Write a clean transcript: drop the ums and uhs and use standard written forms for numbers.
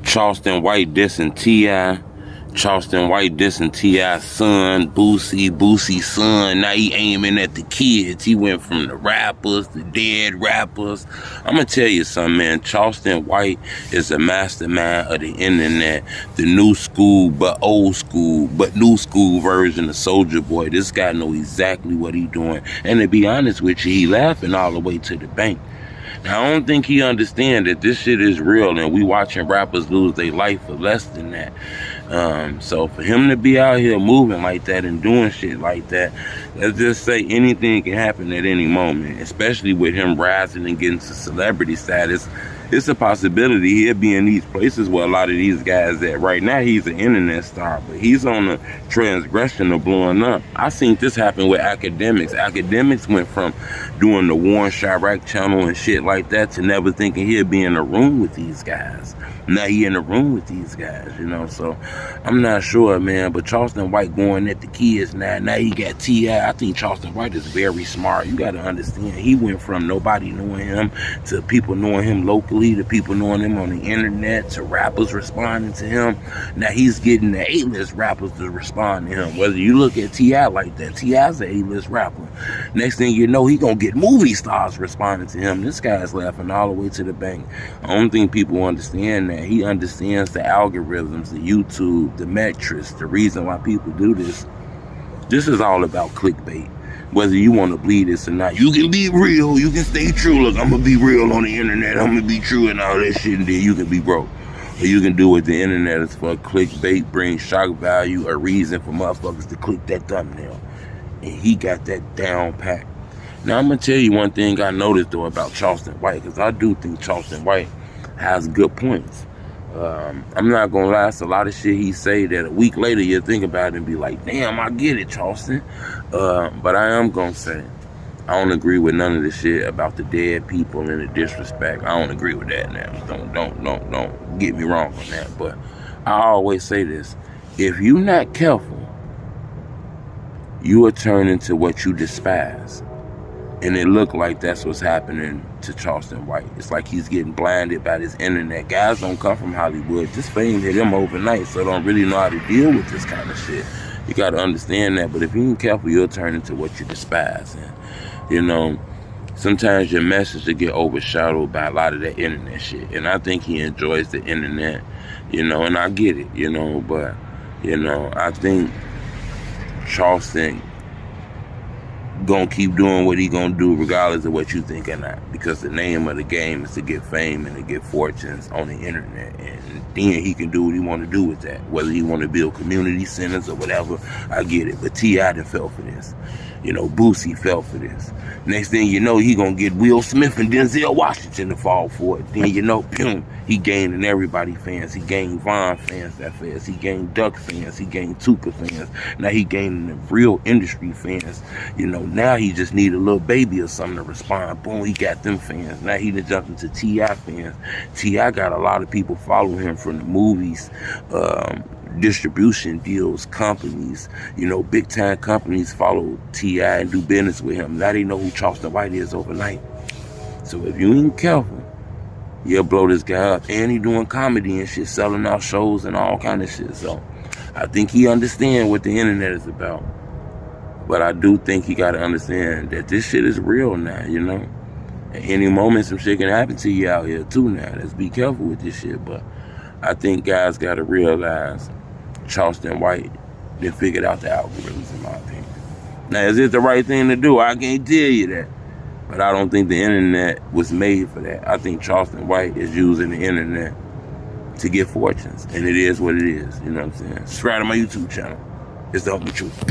CharlestonWhite dissing T.I. CharlestonWhite dissing T.I.'s son, Boosie's son. Now he aiming at the kids. He went from the rappers, the dead rappers. I'm going to tell you something, man. CharlestonWhite is a mastermind of the internet. The new school, but old school, but new school version of Soulja Boy. This guy know exactly what he doing. And to be honest with you, he laughing all the way to the bank. Now, I don't think he understand that this shit is real and we watching rappers lose their life for less than that. So for him to be out here moving like that and doing shit like that, let's just say anything can happen at any moment, especially with him rising and getting to celebrity status. It's a possibility he'll be in these places where a lot of these guys at. Right now, he's an internet star, but he's on the transgression of blowing up. I seen this happen with academics. Academics went from doing the Warren Chirac channel and shit like that to never thinking he'll be in a room with these guys. Now he in the room with these guys, you know, so I'm not sure, man, but CharlestonWhite going at the kids now. Now he got T.I. I think CharlestonWhite is very smart. You got to understand, he went from nobody knowing him to people knowing him locally, to people knowing him on the internet, to rappers responding to him. Now he's getting the A-list rappers to respond to him. Whether you look at T.I. like that, T.I.'s an A-list rapper. Next thing you know, he gonna get movie stars responding to him. This guy's laughing all the way to the bank. I don't think people understand that. He understands the algorithms, the YouTube, the metrics, the reason why people do this. This is all about clickbait. Whether you want to believe this or not, you can be real, you can stay true. Look, I'm gonna be real on the internet, I'm gonna be true and all that shit, and then you can be broke. Or you can do what the internet is for. Clickbait, bring shock value, a reason for motherfuckers to click that thumbnail. And he got that down pat. Now I'm gonna tell you one thing I noticed though about CharlestonWhite, because I do think CharlestonWhite has good points. I'm not gonna lie, it's a lot of shit he say that a week later you think about it and be like, damn, I get it, Charleston. But I am gonna say, I don't agree with none of the shit about the dead people and the disrespect. I don't agree with that now. Don't get me wrong on that. But I always say this, if you're not careful, you will turn into what you despise. And it looked like that's what's happening to CharlestonWhite. It's like he's getting blinded by this internet. Guys don't come from Hollywood. This fame hit him overnight, so don't really know how to deal with this kind of shit. You got to understand that. But if you ain't careful, you'll turn into what you despise. And, you know, sometimes your message will get overshadowed by a lot of that internet shit. And I think he enjoys the internet, you know, and I get it, you know. But, you know, I think Charleston gonna keep doing what he gonna do regardless of what you think or not, because the name of the game is to get fame and to get fortunes on the internet, and then he can do what he want to do with that, whether he want to build community centers or whatever. I get it, but T.I. done fell for this, you know. Boosie fell for this. Next thing you know, he gonna get Will Smith and Denzel Washington to fall for it. Then you know, boom, he gaining everybody fans. He gained Vaughn fans that fast. He gained Duck fans. He gained Tuka fans. Now he gaining the real industry fans. You know, now he just need a little baby or something to respond. Boom, he got them fans. Now he done jumped into T.I. fans. T.I. got a lot of people following him from the movies, distribution deals, companies, you know, big time companies follow T.I. and do business with him. Now they know who CharlestonWhite is overnight. So if you ain't careful, you'll blow this guy up. And he doing comedy and shit, selling out shows and all kind of shit. So I think he understands what the internet is about. But I do think he got to understand that this shit is real now, you know. At any moment, some shit can happen to you out here too now. Let's be careful with this shit. But I think guys got to realize CharlestonWhite, they figured out the algorithms, in my opinion. Now, is it the right thing to do? I can't tell you that. But I don't think the internet was made for that. I think CharlestonWhite is using the internet to get fortunes. And it is what it is. You know what I'm saying? Subscribe to my YouTube channel. It's the Ultimate Truth.